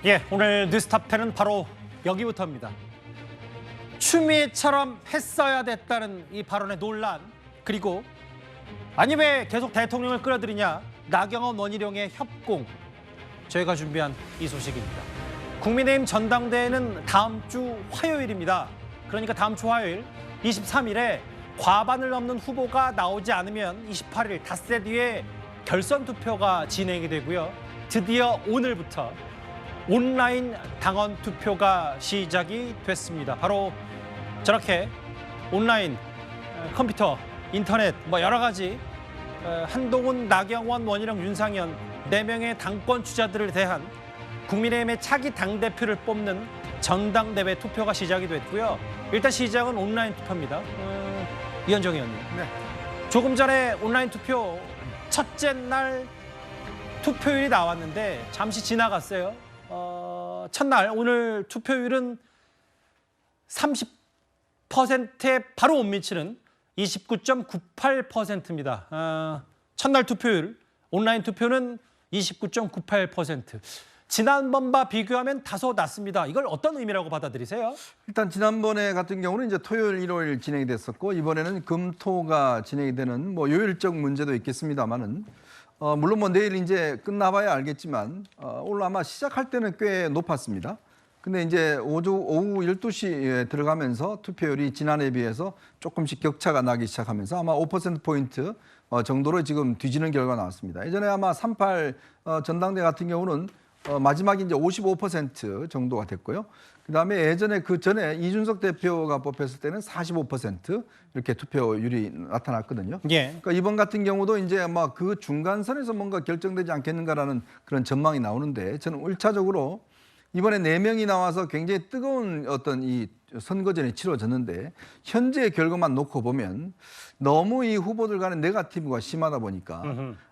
예, 오늘 뉴스탑10은 바로 여기부터입니다. 추미애처럼 했어야 됐다는 이 발언의 논란, 그리고 아니 왜 계속 대통령을 끌어들이냐, 나경원 원희룡의 협공, 저희가 준비한 이 소식입니다. 국민의힘 전당대회는 다음 주 화요일입니다. 그러니까 다음 주 화요일 23일에 과반을 넘는 후보가 나오지 않으면 28일 닷새 뒤에 결선 투표가 진행이 되고요. 드디어 오늘부터 온라인 당원 투표가 시작이 됐습니다. 바로 저렇게 온라인, 컴퓨터, 인터넷 뭐 여러 가지 한동훈, 나경원, 원희룡, 윤상현 4명의 당권 주자들을 대한 국민의힘의 차기 당대표를 뽑는 전당대회 투표가 시작이 됐고요. 일단 시작은 온라인 투표입니다. 이현정 의원님. 네. 조금 전에 온라인 투표 첫째 날 투표율이 나왔는데 잠시 지나갔어요. 첫날 오늘 투표율은 30%에 바로 못 미치는 29.98%입니다. 첫날 투표율, 온라인 투표는 29.98%. 지난번과 비교하면 다소 낮습니다. 이걸 어떤 의미라고 받아들이세요? 일단 지난번에 같은 경우는 이제 토요일, 일요일 진행이 됐었고 이번에는 금, 토가 진행이 되는 뭐 요일적 문제도 있겠습니다만은 물론 뭐 내일 이제 끝나봐야 알겠지만 오늘 아마 시작할 때는 꽤 높았습니다. 근데 이제 오후 12시에 들어가면서 투표율이 지난해에 비해서 조금씩 격차가 나기 시작하면서 아마 5%포인트 정도로 지금 뒤지는 결과가 나왔습니다. 예전에 아마 38 전당대 같은 경우는 마지막에 이제 55% 정도가 됐고요. 그다음에 예전에 그 전에 이준석 대표가 뽑혔을 때는 45% 이렇게 투표율이 나타났거든요. 예. 그러니까 이번 같은 경우도 이제 아마 그 중간선에서 뭔가 결정되지 않겠는가라는 그런 전망이 나오는데 저는 1차적으로 이번에 4명이 나와서 굉장히 뜨거운 어떤 이 선거전이 치러졌는데 현재의 결과만 놓고 보면 너무 이 후보들 간의 네거티브가 심하다 보니까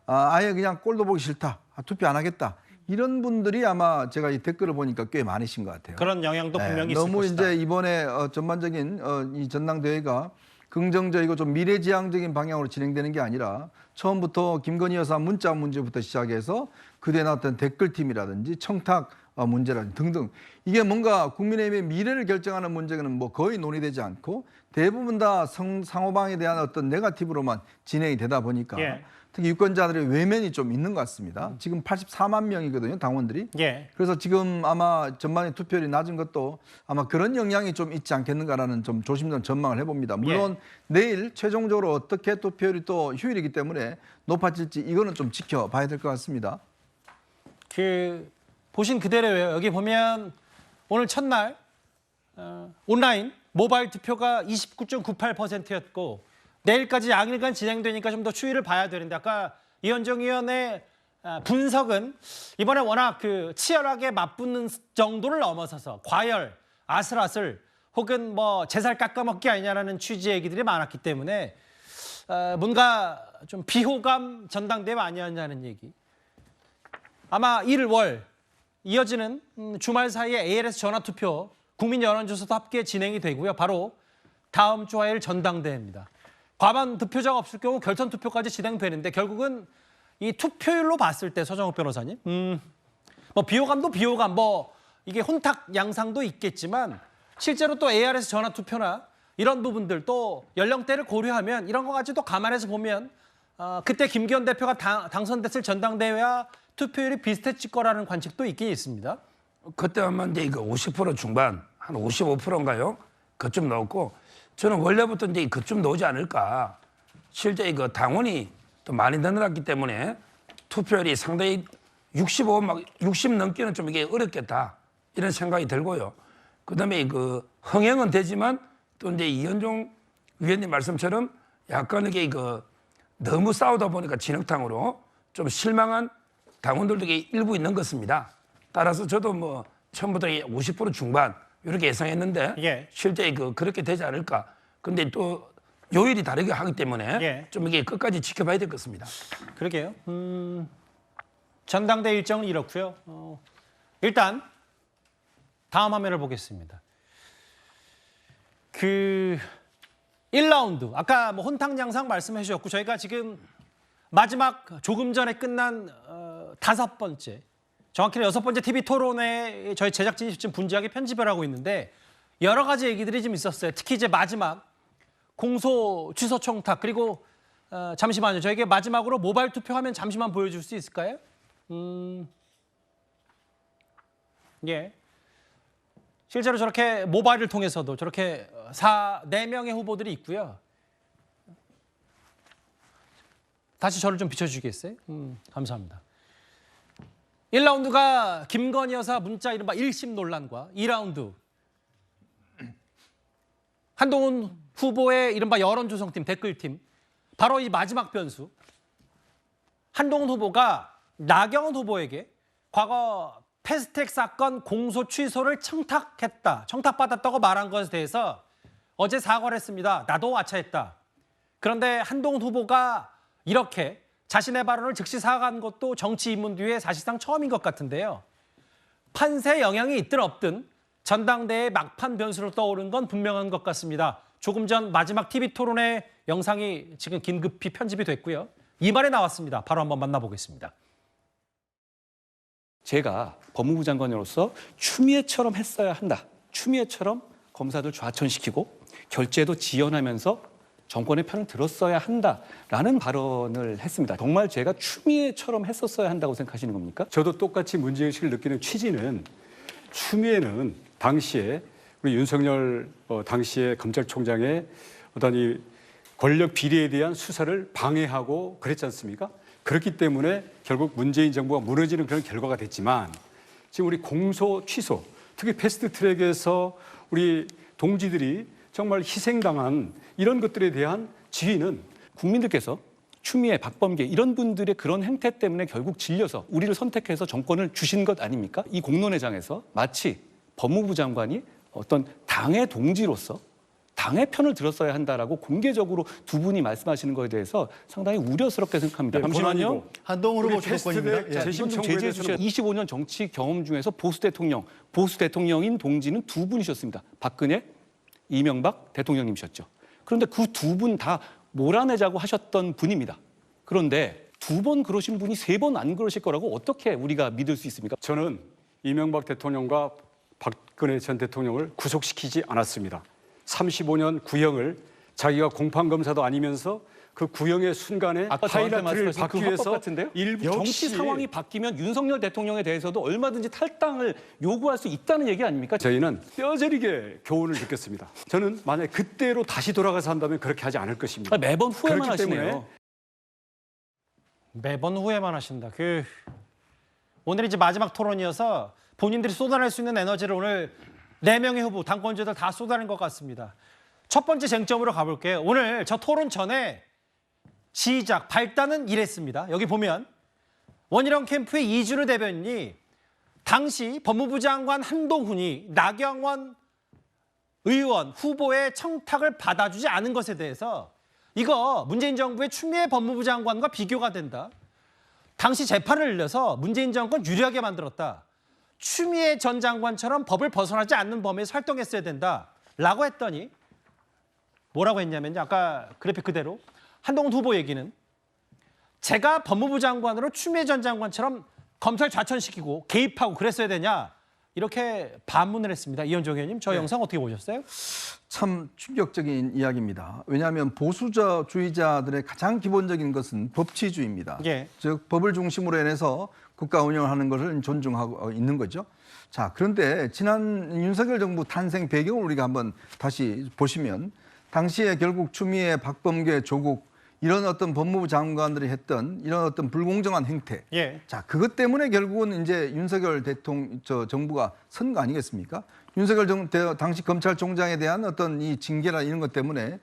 아예 그냥 꼴도 보기 싫다, 투표 안 하겠다. 이런 분들이 아마 제가 이 댓글을 보니까 꽤 많으신 것 같아요. 그런 영향도 분명히 있을 너무 것이다. 이제 이번에 전반적인 이 전당대회가 긍정적이고 좀 미래지향적인 방향으로 진행되는 게 아니라 처음부터 김건희 여사 문자 문제부터 시작해서 그때 나왔던 댓글팀이라든지 청탁 문제라든지 등등 이게 뭔가 국민의힘의 미래를 결정하는 문제는 뭐 거의 논의되지 않고 대부분 다 상호방에 대한 어떤 네거티브로만 진행이 되다 보니까 예. 특히 유권자들의 외면이 좀 있는 것 같습니다. 지금 84만 명이거든요, 당원들이. 예. 그래서 지금 아마 전반에 투표율이 낮은 것도 아마 그런 영향이 좀 있지 않겠는가라는 좀 조심스러운 전망을 해봅니다. 물론 내일 최종적으로 어떻게 투표율이 또 휴일이기 때문에 높아질지 이거는 좀 지켜봐야 될 것 같습니다. 보신 그대로예요. 여기 보면 오늘 첫날 온라인 모바일 투표가 29.98%였고 내일까지 양일간 진행되니까 좀 더 추이를 봐야 되는데 아까 이현정 의원의 분석은 이번에 워낙 치열하게 맞붙는 정도를 넘어서서 과열, 아슬아슬 혹은 뭐 제살 깎아먹기 아니냐라는 취지의 얘기들이 많았기 때문에 뭔가 좀 비호감 전당대회 아니었냐는 얘기. 아마 일, 월 이어지는 주말 사이에 ALS 전화투표, 국민 여론조사도 함께 진행이 되고요. 바로 다음 주 화요일 전당대회입니다. 과반 득표자가 없을 경우 결선 투표까지 진행되는데 결국은 이 투표율로 봤을 때 서정욱 변호사님, 뭐 비호감도 비호감, 뭐 이게 혼탁 양상도 있겠지만 실제로 또 ARS 전화 투표나 이런 부분들 또 연령대를 고려하면 이런 것까지도 감안해서 보면 그때 김기현 대표가 당선됐을 전당대회와 투표율이 비슷했을 거라는 관측도 있긴 있습니다. 그때 아마 이제 이거 50% 중반, 한 55%인가요? 그쯤 나왔고 저는 원래부터 이제 그쯤 나오지 않을까. 실제 이거 당원이 또 많이 늘어났기 때문에 투표율이 상당히 60 넘기는 좀 이게 어렵겠다. 이런 생각이 들고요. 그다음에 흥행은 되지만 또 이제 이현종 위원님 말씀처럼 약간 이게 너무 싸우다 보니까 진흙탕으로 좀 실망한 당원들도 일부 있는 것 같습니다. 따라서 저도 뭐 처음부터 50% 중반 이렇게 예상했는데 실제 그렇게 되지 않을까. 근데 또 요일이 다르게 하기 때문에 좀 이게 끝까지 지켜봐야 될 것 같습니다. 그러게요. 전당대 일정은 이렇고요. 일단 다음 화면을 보겠습니다. 1라운드 아까 뭐 혼탕 양상 말씀해 주셨고 저희가 지금 마지막 조금 전에 끝난 5번째 정확히는 6번째 TV 토론에 저희 제작진이 지금 분주하게 편집을 하고 있는데 여러 가지 얘기들이 좀 있었어요. 특히 이제 마지막 공소 취소 청탁 그리고 잠시만요. 저에게 마지막으로 모바일 투표 화면 잠시만 보여줄 수 있을까요? 예. 실제로 저렇게 모바일을 통해서도 저렇게 4명의 후보들이 있고요. 다시 저를 좀 비춰주시겠어요? 감사합니다. 1라운드가 김건희 여사 문자 이른바 1심 논란과 2라운드 한동훈 후보의 이른바 여론조성팀, 댓글팀 바로 이 마지막 변수 한동훈 후보가 나경원 후보에게 과거 패스트트랙 사건 공소 취소를 청탁받았다고 말한 것에 대해서 어제 사과를 했습니다. 나도 아차했다. 그런데 한동훈 후보가 이렇게 자신의 발언을 즉시 사과한 것도 정치 입문 뒤에 사실상 처음인 것 같은데요. 판세 영향이 있든 없든 전당대회 막판 변수로 떠오른 건 분명한 것 같습니다. 조금 전 마지막 TV 토론의 영상이 지금 긴급히 편집이 됐고요. 이 말이 나왔습니다. 바로 한번 만나보겠습니다. 제가 법무부 장관으로서 추미애처럼 했어야 한다. 추미애처럼 검사들 좌천시키고 결재도 지연하면서 정권의 편을 들었어야 한다라는 발언을 했습니다. 정말 제가 추미애처럼 했었어야 한다고 생각하시는 겁니까? 저도 똑같이 문제의식을 느끼는 취지는 추미애는 당시에 우리 윤석열 당시의 검찰총장의 어떤 이 권력 비리에 대한 수사를 방해하고 그랬지 않습니까? 그렇기 때문에 결국 문재인 정부가 무너지는 그런 결과가 됐지만 지금 우리 공소 취소, 특히 패스트트랙에서 우리 동지들이 정말 희생당한 이런 것들에 대한 지위는 국민들께서 추미애, 박범계 이런 분들의 그런 행태 때문에 결국 질려서 우리를 선택해서 정권을 주신 것 아닙니까? 이 공론회장에서 마치 법무부 장관이 어떤 당의 동지로서 당의 편을 들었어야 한다라고 공개적으로 두 분이 말씀하시는 것에 대해서 상당히 우려스럽게 생각합니다. 네, 잠시만요. 한동훈 후보 패스트트랙 주도권입니다. 예. 재심 좀 청구에 제지해 대해서는 주셔야 25년 정치 경험 중에서 보수 대통령인 동지는 두 분이셨습니다. 박근혜, 이명박 대통령님이셨죠. 그런데 그 두 분 다 몰아내자고 하셨던 분입니다. 그런데 두 번 그러신 분이 세 번 안 그러실 거라고 어떻게 우리가 믿을 수 있습니까? 저는 이명박 대통령과 박근혜 전 대통령을 구속시키지 않았습니다. 35년 구형을 자기가 공판검사도 아니면서 그 구형의 순간에 아까 저한테 하이라이트를 말씀하신 받기 그 위해서 화법 같은데요? 일부 정치 상황이 바뀌면 윤석열 대통령에 대해서도 얼마든지 탈당을 요구할 수 있다는 얘기 아닙니까? 저희는 뼈저리게 교훈을 느꼈습니다. 저는 만약에 그때로 다시 돌아가서 한다면 그렇게 하지 않을 것입니다. 매번 후회만 그렇기 때문에 하시네요. 매번 후회만 하신다. 오늘 이제 마지막 토론이어서 본인들이 쏟아낼 수 있는 에너지를 오늘 4명의 후보, 당권자들 다 쏟아낸 것 같습니다. 첫 번째 쟁점으로 가볼게요. 오늘 저 토론 전에 발단은 이랬습니다. 여기 보면 원희룡 캠프의 이준우 대변인이 당시 법무부 장관 한동훈이 나경원 의원 후보의 청탁을 받아주지 않은 것에 대해서 이거 문재인 정부의 추미애 법무부 장관과 비교가 된다. 당시 재판을 늘려서 문재인 정권 유리하게 만들었다. 추미애 전 장관처럼 법을 벗어나지 않는 범위에서 활동했어야 된다라고 했더니 뭐라고 했냐면요. 아까 그래픽 그대로 한동훈 후보 얘기는 제가 법무부 장관으로 추미애 전 장관처럼 검찰 좌천시키고 개입하고 그랬어야 되냐 이렇게 반문을 했습니다. 이현정 의원님 저 영상 어떻게 보셨어요? 참 충격적인 이야기입니다. 왜냐하면 보수주의자들의 가장 기본적인 것은 법치주의입니다. 예. 즉 법을 중심으로 해서 국가 운영을 하는 것을 존중하고 있는 거죠. 자, 그런데 지난 윤석열 정부 탄생 배경을 우리가 한번 다시 보시면 당시에 결국 추미애, 박범계, 조국 이런 어떤 법무부 장관들이 했던 이런 어떤 불공정한 행태. 예. 자, 그것 때문에 결국은 이제 윤석열 정부가 선 거 아니겠습니까? 윤석열 당시 검찰총장에 대한 어떤 이 징계나 이런 것 때문에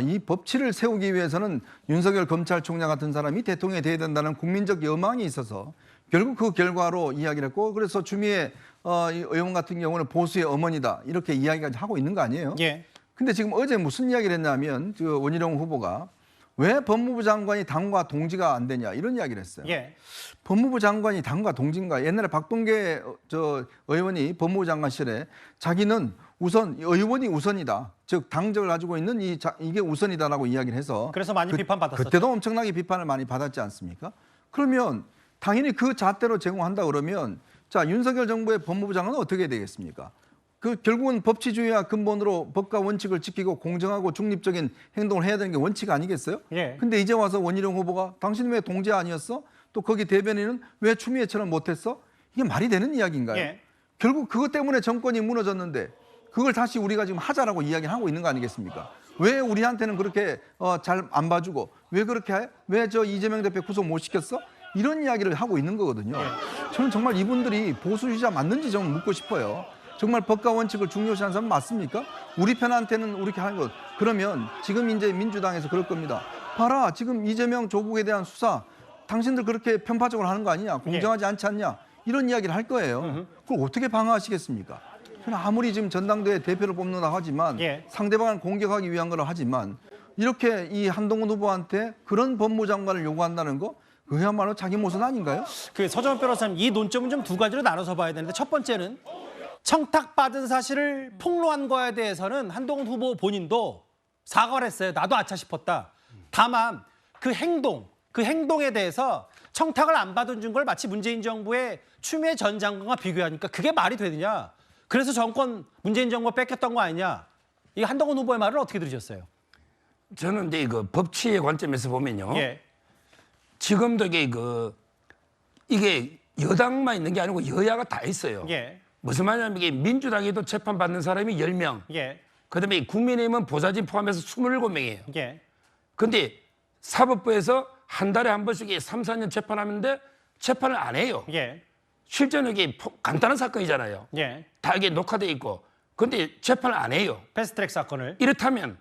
이 법치를 세우기 위해서는 윤석열 검찰총장 같은 사람이 대통령이 돼야 된다는 국민적 여망이 있어서 결국 그 결과로 이야기를 했고 그래서 추미애 의원 같은 경우는 보수의 어머니다 이렇게 이야기까지 하고 있는 거 아니에요? 예. 근데 지금 어제 무슨 이야기를 했냐면 원희룡 후보가 왜 법무부 장관이 당과 동지가 안 되냐 이런 이야기를 했어요. 예. 법무부 장관이 당과 동지인가? 옛날에 박범계 의원이 법무부 장관 시절에 자기는 우선 의원이 우선이다. 즉 당적을 가지고 있는 이게 우선이다라고 이야기를 해서 그래서 많이 비판받았었죠. 그때도 엄청나게 비판을 많이 받았지 않습니까? 그러면 당연히 그 잣대로 제공한다 그러면 자, 윤석열 정부의 법무부 장관은 어떻게 되겠습니까? 그 결국은 법치주의와 근본으로 법과 원칙을 지키고 공정하고 중립적인 행동을 해야 되는 게 원칙 아니겠어요? 예. 근데 이제 와서 원희룡 후보가 당신 왜 동재 아니었어? 또 거기 대변인은 왜 추미애처럼 못했어? 이게 말이 되는 이야기인가요? 예. 결국 그것 때문에 정권이 무너졌는데 그걸 다시 우리가 지금 하자라고 이야기를 하고 있는 거 아니겠습니까? 왜 우리한테는 그렇게 잘 안 봐주고 왜 그렇게 해? 왜 저 이재명 대표 구속 못 시켰어? 이런 이야기를 하고 있는 거거든요. 저는 정말 이분들이 보수주의자 맞는지 좀 묻고 싶어요. 정말 법과 원칙을 중요시하는 사람 맞습니까? 우리 편한테는 이렇게 하는 것. 그러면 지금 이제 민주당에서 그럴 겁니다. 봐라, 지금 이재명 조국에 대한 수사 당신들 그렇게 편파적으로 하는 거 아니냐? 공정하지 않지 않냐? 이런 이야기를 할 거예요. 그걸 어떻게 방어하시겠습니까? 저는 아무리 지금 전당대회 대표를 뽑는다 하지만 예. 상대방을 공격하기 위한 걸 하지만 이렇게 이 한동훈 후보한테 그런 법무장관을 요구한다는 거 그야말로 자기 모순 아닌가요? 그 서정원 변호사님, 이 논점은 좀 두 가지로 나눠서 봐야 되는데, 첫 번째는 청탁받은 사실을 폭로한 거에 대해서는 한동훈 후보 본인도 사과를 했어요. 나도 아차 싶었다. 다만 그 행동에 대해서 청탁을 안 받은 걸 마치 문재인 정부의 추미애 전 장관과 비교하니까 그게 말이 되느냐. 그래서 정권 문재인 정부가 뺏겼던 거 아니냐. 이 한동훈 후보의 말을 어떻게 들으셨어요? 저는 이제 그 법치의 관점에서 보면요. 예. 지금도 이게 여당만 있는 게 아니고 여야가 다 있어요. 예. 무슨 말이냐면 이게 민주당에도 재판받는 사람이 10명. 예. 그다음에 국민의힘은 보좌진 포함해서 27명이에요. 예. 근데 사법부에서 한 달에 한 번씩 3, 4년 재판하는데 재판을 안 해요. 예. 실제는 이게 간단한 사건이잖아요. 예. 다 이게 녹화돼 있고. 근데 재판을 안 해요. 패스트트랙 사건을. 이렇다면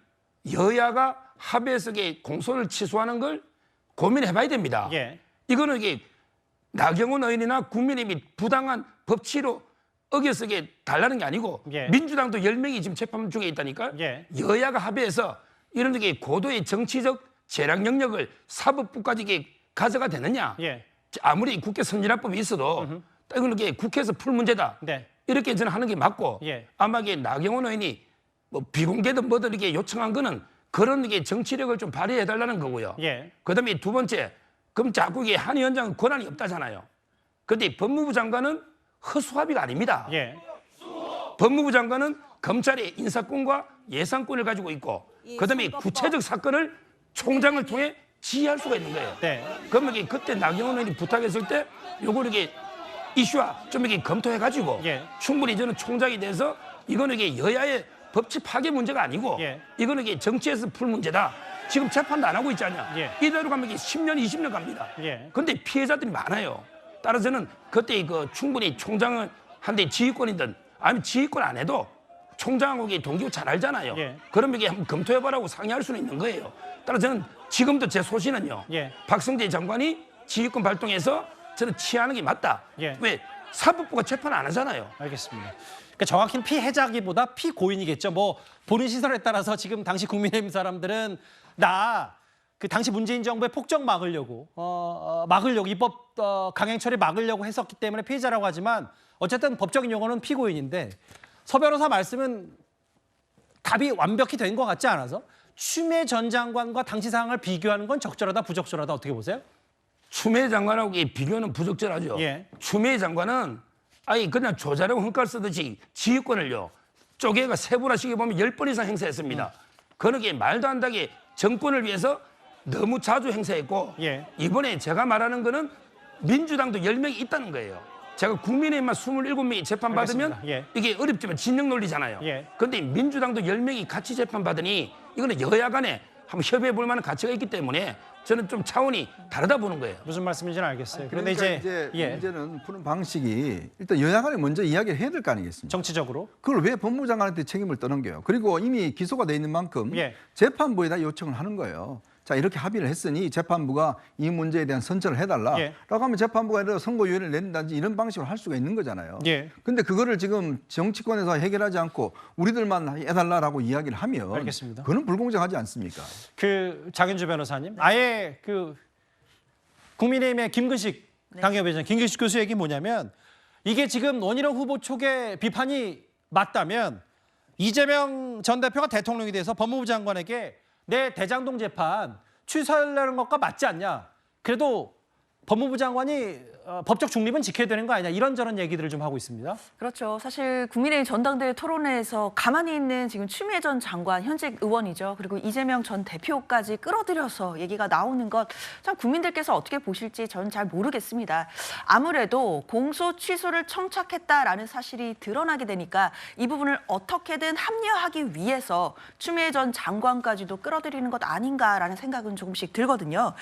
여야가 합의해서 공소를 취소하는 걸 고민해봐야 됩니다. 예. 이거는 나경원 의원이나 국민의힘이 부당한 법치로 어겨서 달라는 게 아니고 예. 민주당도 10명이 지금 재판 중에 있다니까. 예. 여야가 합의해서 이런 고도의 정치적 재량 영역을 사법부까지 가져가 되느냐. 예. 아무리 국회 선진화법이 있어도 이거는 국회에서 풀 문제다. 네. 이렇게 저는 하는 게 맞고 예. 아마 나경원 의원이 뭐 비공개든 뭐든 이렇게 요청한 거는 그런 정치력을 좀 발휘해달라는 거고요. 예. 그다음에 두 번째, 그럼 자꾸 한 위원장은 권한이 없다잖아요. 그런데 법무부 장관은 허수아비가 아닙니다. 예. 법무부 장관은 검찰의 인사권과 예산권을 가지고 있고, 그다음에 구체적 사건을 총장을 통해 지휘할 수가 있는 거예요. 네. 그러면 그때 나경원 의원이 부탁했을 때 요걸 이슈화 좀 검토해가지고 예. 충분히 저는 총장이 돼서 이거는 여야의 법치 파괴 문제가 아니고 예. 이거는 정치에서 풀 문제다. 지금 재판도 안 하고 있잖아요. 예. 이대로 가면 10년, 20년 갑니다. 예. 근데 피해자들이 많아요. 따라서는 그때 충분히 총장은 한데 지휘권이든 아니면 지휘권 안 해도 총장하고 동기가 잘 알잖아요. 예. 그러면 한번 검토해보라고 상의할 수는 있는 거예요. 따라서 저는 지금도 제 소신은요. 예. 박성재 장관이 지휘권 발동해서 저는 취하는 게 맞다. 예. 왜? 사법부가 재판 안 하잖아요. 알겠습니다. 그러니까 정확히는 피해자기보다 피고인이겠죠. 뭐 보는 시선에 따라서 지금 당시 국민의힘 사람들은 그 당시 문재인 정부의 폭정 막으려고 입법 강행 처리 막으려고 했었기 때문에 피해자라고 하지만 어쨌든 법적인 용어는 피고인인데 서 변호사 말씀은 답이 완벽히 된 것 같지 않아서 추미애 전 장관과 당시 상황을 비교하는 건 적절하다 부적절하다 어떻게 보세요? 추미애 장관하고 비교는 부적절하죠. 예. 추미애 장관은 그냥 조자룡 흠깔 쓰듯이 지휘권을요. 쪼개가 세분화시켜 보면 10번 이상 행사했습니다. 그러기에 말도 안 되게 정권을 위해서 너무 자주 행사했고 예. 이번에 제가 말하는 거는 민주당도 10명이 있다는 거예요. 제가 국민의힘만 27명이 재판받으면 알겠습니다. 예. 이게 어렵지만 진영 논리잖아요. 예. 그런데 민주당도 10명이 같이 재판받으니 이거는 여야 간에 한번 협의해 볼 만한 가치가 있기 때문에 저는 좀 차원이 다르다 보는 거예요. 무슨 말씀인지는 알겠어요. 그런데 그런데 이제 예. 문제는 푸는 방식이 일단 여야 간에 먼저 이야기를 해야 될 거 아니겠습니까? 정치적으로 그걸 왜 법무부 장관한테 책임을 떠넘겨요? 그리고 이미 기소가 돼 있는 만큼 예. 재판부에다 요청을 하는 거예요. 자, 이렇게 합의를 했으니 재판부가 이 문제에 대한 선처를 해달라. 예. 라고 하면 재판부가 예를 들어 선고유예를 낸다든지 이런 방식으로 할 수가 있는 거잖아요. 예. 근데 그거를 지금 정치권에서 해결하지 않고 우리들만 해달라라고 이야기를 하면 알겠습니다. 그건 불공정하지 않습니까? 그 장윤주 변호사님, 아예 그 국민의힘의 김근식 당협위원장 김근식 교수 얘기 뭐냐면 이게 지금 원희룡 후보 쪽의 비판이 맞다면 이재명 전 대표가 대통령이 돼서 법무부 장관에게 내 대장동 재판 취소하려는 것과 맞지 않냐? 그래도 법무부 장관이 법적 중립은 지켜야 되는 거 아니냐 이런저런 얘기들을 좀 하고 있습니다. 그렇죠. 사실 국민의힘 전당대회 토론회에서 가만히 있는 지금 추미애 전 장관, 현직 의원이죠. 그리고 이재명 전 대표까지 끌어들여서 얘기가 나오는 것 참 국민들께서 어떻게 보실지 저는 잘 모르겠습니다. 아무래도 공소 취소를 청착했다라는 사실이 드러나게 되니까 이 부분을 어떻게든 합리화하기 위해서 추미애 전 장관까지도 끌어들이는 것 아닌가라는 생각은 조금씩 들거든요.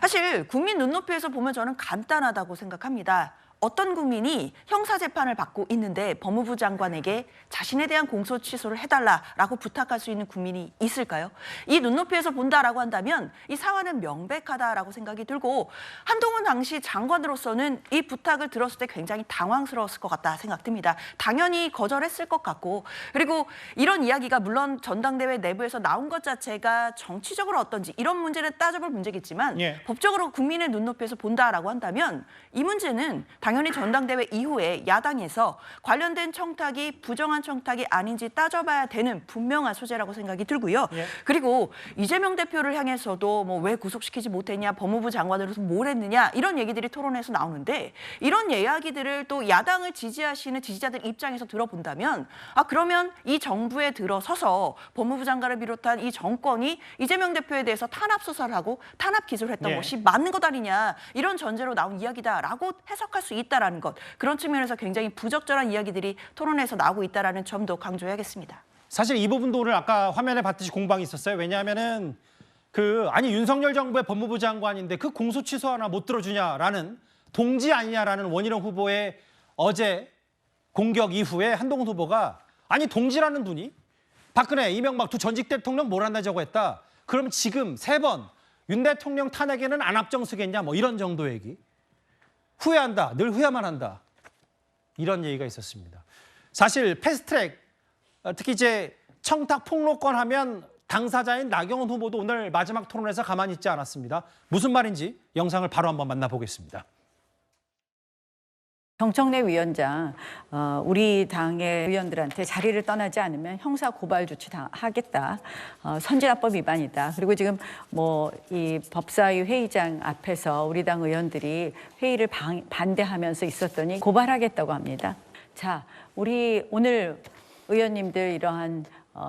사실 국민 눈높이에서 보면 저는 간단하다고 생각합니다. 어떤 국민이 형사재판을 받고 있는데 법무부 장관에게 자신에 대한 공소 취소를 해달라라고 부탁할 수 있는 국민이 있을까요? 이 눈높이에서 본다라고 한다면 이 사안은 명백하다라고 생각이 들고 한동훈 당시 장관으로서는 이 부탁을 들었을 때 굉장히 당황스러웠을 것 같다 생각됩니다. 당연히 거절했을 것 같고 그리고 이런 이야기가 물론 전당대회 내부에서 나온 것 자체가 정치적으로 어떤지 이런 문제는 따져볼 문제겠지만 법적으로 국민의 눈높이에서 본다라고 한다면 이 문제는 당연히 전당대회 이후에 야당에서 관련된 청탁이 부정한 청탁이 아닌지 따져봐야 되는 분명한 소재라고 생각이 들고요. 그리고 이재명 대표를 향해서도 뭐 왜 구속시키지 못했냐, 법무부 장관으로서 뭘 했느냐 이런 얘기들이 토론에서 나오는데 이런 이야기들을 또 야당을 지지하시는 지지자들 입장에서 들어본다면 그러면 이 정부에 들어서서 법무부 장관을 비롯한 이 정권이 이재명 대표에 대해서 탄압 수사를 하고 탄압 기소를 했던 것이 맞는 것 아니냐 이런 전제로 나온 이야기다라고 해석할 수 있다라는 것 그런 측면에서 굉장히 부적절한 이야기들이 토론에서 나오고 있다라는 점도 강조해야겠습니다. 사실 이 부분도 오늘 아까 화면에 봤듯이 공방이 있었어요. 왜냐하면은 아니 윤석열 정부의 법무부 장관인데 그 공소 취소 하나 못 들어주냐라는 동지 아니냐라는 원희룡 후보의 어제 공격 이후에 한동훈 후보가 아니 동지라는 분이 박근혜, 이명박 두 전직 대통령 몰아내자고 했다. 그럼 지금 3번 윤 대통령 탄핵에는 안 앞장서겠냐 뭐 이런 정도 얘기. 후회한다. 늘 후회만 한다. 이런 얘기가 있었습니다. 사실 패스트트랙 특히 이제 청탁 폭로건 하면 당사자인 나경원 후보도 오늘 마지막 토론에서 가만히 있지 않았습니다. 무슨 말인지 영상을 바로 한번 만나보겠습니다. 정청래 위원장, 우리 당의 의원들한테 자리를 떠나지 않으면 형사 고발 조치 하겠다. 선진화법 위반이다. 그리고 지금 이 법사위 회의장 앞에서 우리 당 의원들이 회의를 반대하면서 있었더니 고발하겠다고 합니다. 자, 우리 오늘 의원님들 이러한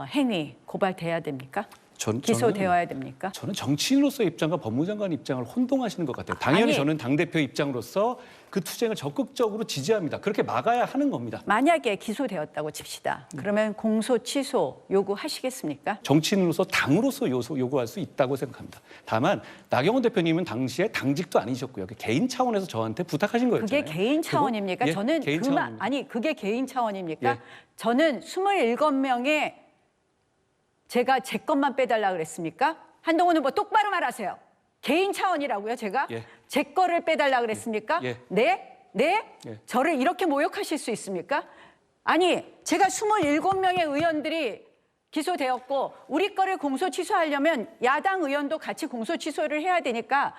행위 고발돼야 됩니까? 기소되어야 됩니까? 저는 정치인으로서의 입장과 법무장관 입장을 혼동하시는 것 같아요. 당연히 저는 당대표 입장으로서 그 투쟁을 적극적으로 지지합니다. 그렇게 막아야 하는 겁니다. 만약에 기소되었다고 칩시다. 그러면 공소 취소 요구하시겠습니까? 정치인으로서 당으로서 요구할 수 있다고 생각합니다. 다만 나경원 대표님은 당시에 당직도 아니셨고요. 개인 차원에서 저한테 부탁하신 거였잖아요. 그게 개인 차원입니까? 저는 개인 차원입니다. 그게 개인 차원입니까? 저는 27명의 제가 제 것만 빼달라 그랬습니까? 한동훈 후보 똑바로 말하세요. 개인 차원이라고요, 제가? 제 거를 빼달라 그랬습니까? 네? 저를 이렇게 모욕하실 수 있습니까? 아니, 제가 27명의 의원들이 기소되었고 우리 거를 공소 취소하려면 야당 의원도 같이 공소 취소를 해야 되니까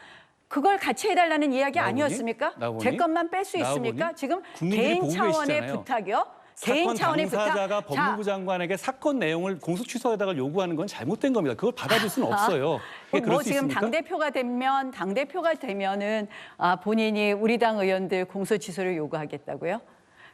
그걸 같이 해달라는 이야기 아니었습니까? 제 것만 뺄 수 있습니까? 지금 개인 차원의 부탁이요? 개인 차원의 당사자가 법무부 장관에게 사건 내용을 공소 취소에다가 요구하는 건 잘못된 겁니다. 그걸 받아줄 수는 없어요. 그럴 수 지금 있습니까? 당대표가 되면은 본인이 우리 당 의원들 공소 취소를 요구하겠다고요?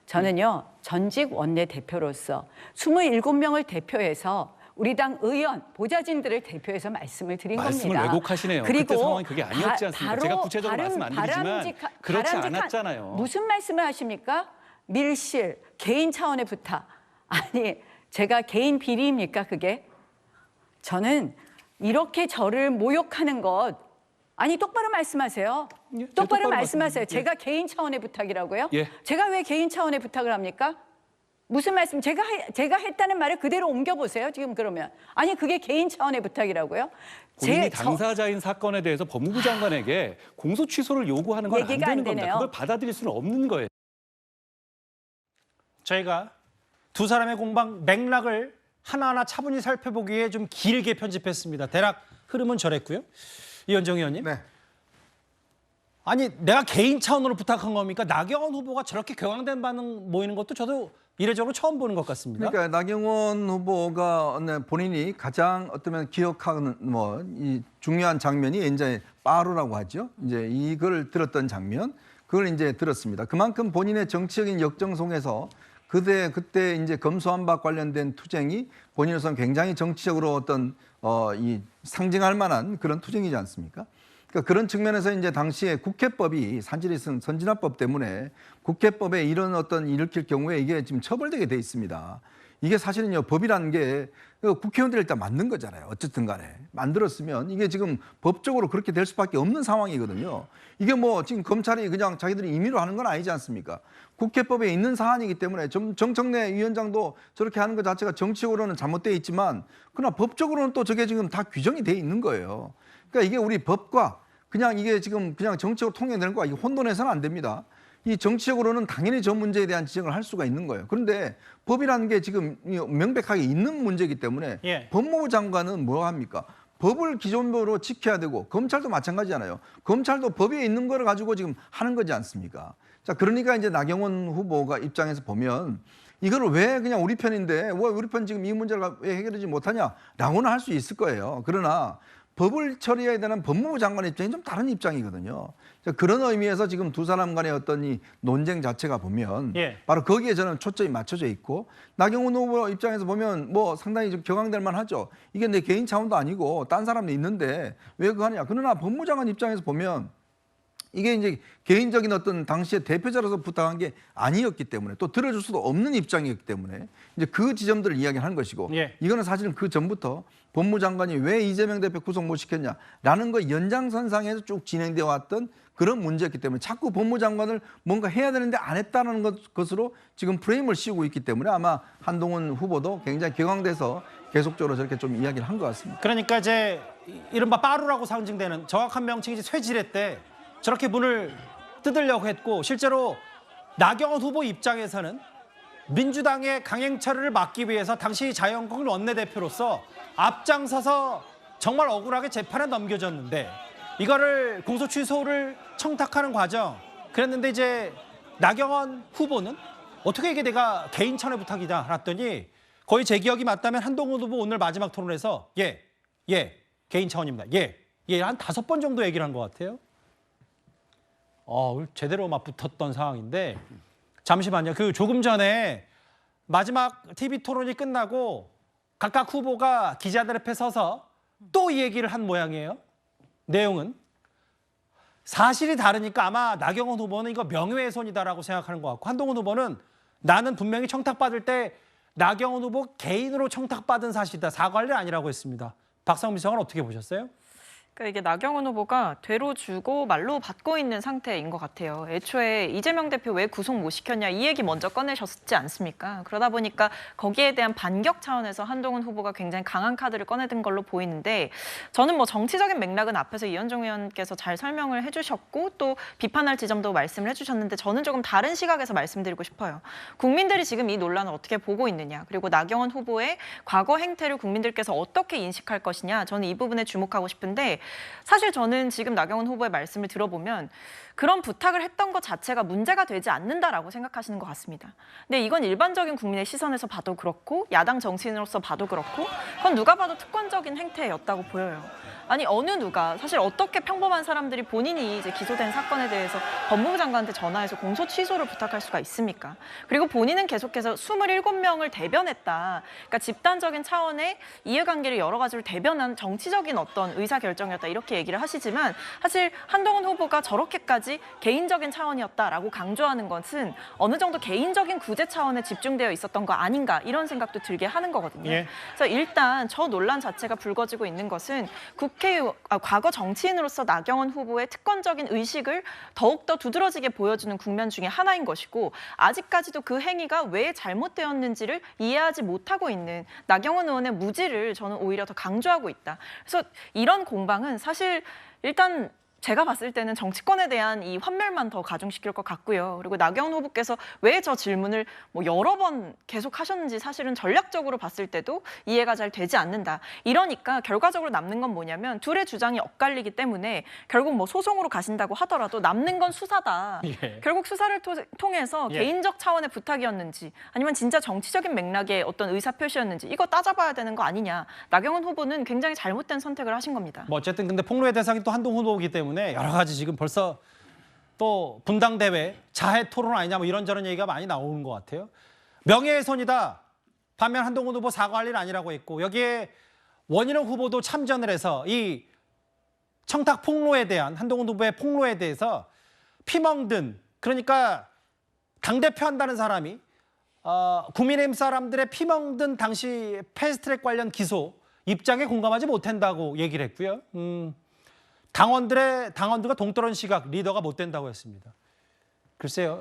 저는요 전직 원내대표로서 27명을 대표해서 우리 당 의원 보좌진들을 대표해서 말씀을 드린 말씀을 겁니다. 왜곡하시네요. 그리고 그때 상황이 그게 아니었지 않습니까? 제가 구체적으로 말씀 안 드리지만 그렇지 않았잖아요. 무슨 말씀을 하십니까? 밀실, 개인 차원의 부탁. 아니, 제가 개인 비리입니까, 그게? 저는 이렇게 저를 모욕하는 것, 아니, 똑바로 말씀하세요. 똑바로 말씀하세요. 제가 개인 차원의 부탁이라고요? 제가 왜 개인 차원의 부탁을 합니까? 무슨 말씀? 제가 했다는 말을 그대로 옮겨보세요, 지금 그러면. 아니, 그게 개인 차원의 부탁이라고요? 본인이 당사자인 사건에 대해서 법무부 장관에게 공소 취소를 요구하는 건 안 되는 겁니다. 그걸 받아들일 수는 없는 거예요. 저희가 두 사람의 공방 맥락을 하나하나 차분히 살펴보기 위해 좀 길게 편집했습니다. 대략 흐름은 저랬고요. 이현정 의원님. 네. 아니 내가 개인 차원으로 부탁한 겁니까? 나경원 후보가 저렇게 격앙된 반응 보이는 것도 저도 이례적으로 처음 보는 것 같습니다. 그러니까 나경원 후보가 본인이 가장 어쩌면 기억하는 이 중요한 장면이 이제 빠루라고 하죠. 이제 이걸 들었던 장면. 그걸 이제 들었습니다. 그만큼 본인의 정치적인 역정 속에서 그때 이제 검수완박 관련된 투쟁이 본인으로서는 굉장히 정치적으로 어떤 이 상징할 만한 그런 투쟁이지 않습니까? 그러니까 그런 측면에서 이제 당시에 국회법이 산지리 선진화법 때문에 국회법에 이런 어떤 일으킬 경우에 이게 지금 처벌되게 돼 있습니다. 이게 사실은요, 법이라는 게 국회의원들이 일단 만든 거잖아요. 어쨌든 간에. 만들었으면 이게 지금 법적으로 그렇게 될 수밖에 없는 상황이거든요. 이게 뭐 지금 검찰이 그냥 자기들이 임의로 하는 건 아니지 않습니까? 국회법에 있는 사안이기 때문에 정청래 위원장도 저렇게 하는 것 자체가 정치적으로는 잘못되어 있지만 그러나 법적으로는 또 저게 지금 다 규정이 돼 있는 거예요. 그러니까 이게 우리 법과 그냥 이게 지금 그냥 정치적으로 통용되는 거가 혼돈해서는 안 됩니다. 이 정치적으로는 당연히 저 문제에 대한 지적을 할 수가 있는 거예요. 그런데 법이라는 게 지금 명백하게 있는 문제이기 때문에 예. 법무부 장관은 뭐 합니까? 법을 기존으로 지켜야 되고 검찰도 마찬가지잖아요. 검찰도 법에 있는 거를 가지고 지금 하는 거지 않습니까? 자, 그러니까 이제 나경원 후보가 입장에서 보면 이거를 왜 그냥 우리 편인데 왜 우리 편 지금 이 문제를 왜 해결하지 못하냐라고는 할 수 있을 거예요. 그러나 법을 처리해야 되는 법무부 장관의 입장이 좀 다른 입장이거든요. 그런 의미에서 지금 두 사람 간의 어떤 이 논쟁 자체가 보면 예. 바로 거기에 저는 초점이 맞춰져 있고 나경원 후보 입장에서 보면 뭐 상당히 좀 격앙될 만하죠. 이게 내 개인 차원도 아니고 딴 사람이 있는데 왜 그거 하냐. 그러나 법무부 장관 입장에서 보면 이게 이제 개인적인 어떤 당시의 대표자로서 부탁한 게 아니었기 때문에 또 들어줄 수도 없는 입장이었기 때문에 이제 그 지점들을 이야기하는 것이고 예. 이거는 사실은 그 전부터 법무부 장관이 왜 이재명 대표 구속 못 시켰냐라는 거 연장선상에서 쭉 진행되어 왔던 그런 문제였기 때문에 자꾸 법무부 장관을 뭔가 해야 되는데 안 했다는 것으로 지금 프레임을 씌우고 있기 때문에 아마 한동훈 후보도 굉장히 격앙돼서 계속적으로 저렇게 좀 이야기를 한 것 같습니다. 그러니까 이제 이른바 빠루라고 상징되는 정확한 명칭이 이제 쇠지뢰 때 저렇게 문을 뜯으려고 했고 실제로 나경원 후보 입장에서는 민주당의 강행처를 막기 위해서 당시 자유한국당 원내대표로서 앞장서서 정말 억울하게 재판에 넘겨졌는데 이거를 공소 취소를 청탁하는 과정 그랬는데 이제 나경원 후보는 어떻게 이게 내가 개인 차원의 부탁이다 했더니 거의 제 기억이 맞다면 한동훈 후보 오늘 마지막 토론에서 예 개인 차원입니다. 한 5번 정도 얘기를 한 것 같아요. 제대로 맞붙었던 상황인데 잠시만요. 그 조금 전에 마지막 TV 토론이 끝나고 각각 후보가 기자들 앞에 서서 또 이 얘기를 한 모양이에요. 내용은 사실이 다르니까 아마 나경원 후보는 이거 명예훼손이다라고 생각하는 것 같고 한동훈 후보는 나는 분명히 청탁받을 때 나경원 후보 개인으로 청탁받은 사실이다. 사과할 일 아니라고 했습니다. 박상민 비서관 어떻게 보셨어요? 그러니까 이게 나경원 후보가 되로 주고 말로 받고 있는 상태인 것 같아요. 애초에 이재명 대표 왜 구속 못 시켰냐 이 얘기 먼저 꺼내셨지 않습니까? 그러다 보니까 거기에 대한 반격 차원에서 한동훈 후보가 굉장히 강한 카드를 꺼내든 걸로 보이는데 저는 뭐 정치적인 맥락은 앞에서 이현정 의원께서 잘 설명을 해주셨고 또 비판할 지점도 말씀을 해주셨는데 저는 조금 다른 시각에서 말씀드리고 싶어요. 국민들이 지금 이 논란을 어떻게 보고 있느냐 그리고 나경원 후보의 과거 행태를 국민들께서 어떻게 인식할 것이냐 저는 이 부분에 주목하고 싶은데 사실 저는 지금 나경원 후보의 말씀을 들어보면 그런 부탁을 했던 것 자체가 문제가 되지 않는다라고 생각하시는 것 같습니다. 근데 이건 일반적인 국민의 시선에서 봐도 그렇고 야당 정치인으로서 봐도 그렇고 그건 누가 봐도 특권적인 행태였다고 보여요. 아니 어느 누가 사실 어떻게 평범한 사람들이 본인이 이제 기소된 사건에 대해서 법무부 장관한테 전화해서 공소 취소를 부탁할 수가 있습니까? 그리고 본인은 계속해서 27명을 대변했다. 그러니까 집단적인 차원의 이해관계를 여러 가지로 대변한 정치적인 어떤 의사결정이었다 이렇게 얘기를 하시지만 사실 한동훈 후보가 저렇게까지 개인적인 차원이었다라고 강조하는 것은 어느 정도 개인적인 구제 차원에 집중되어 있었던 거 아닌가 이런 생각도 들게 하는 거거든요. 예. 그래서 일단 저 논란 자체가 불거지고 있는 것은 과거 정치인으로서 나경원 후보의 특권적인 의식을 더욱더 두드러지게 보여주는 국면 중에 하나인 것이고 아직까지도 그 행위가 왜 잘못되었는지를 이해하지 못하고 있는 나경원 의원의 무지를 저는 오히려 더 강조하고 있다. 그래서 이런 공방은 사실 일단 제가 봤을 때는 정치권에 대한 이 환멸만 더 가중시킬 것 같고요. 그리고 나경원 후보께서 왜 저 질문을 뭐 여러 번 계속 하셨는지 사실은 전략적으로 봤을 때도 이해가 잘 되지 않는다. 이러니까 결과적으로 남는 건 뭐냐면 둘의 주장이 엇갈리기 때문에 결국 뭐 소송으로 가신다고 하더라도 남는 건 수사다. 예. 결국 수사를 통해서 예. 개인적 차원의 부탁이었는지 아니면 진짜 정치적인 맥락의 어떤 의사표시였는지 이거 따져봐야 되는 거 아니냐. 나경원 후보는 굉장히 잘못된 선택을 하신 겁니다. 뭐 어쨌든 근데 폭로의 대상이 또 한동훈 후보이기 때문에 여러 가지 지금 벌써 또 분당대회 자해 토론 아니냐 뭐 이런저런 얘기가 많이 나오는 것 같아요. 명예훼손이다. 반면 한동훈 후보 사과할 일 아니라고 했고 여기에 원희룡 후보도 참전을 해서 이 청탁 폭로에 대한 한동훈 후보의 폭로에 대해서 피멍든 그러니까 당대표 한다는 사람이 국민의힘 사람들의 피멍든 당시 패스트트랙 관련 기소 입장에 공감하지 못한다고 얘기를 했고요. 당원들과 동떨어진 시각 리더가 못 된다고 했습니다. 글쎄요.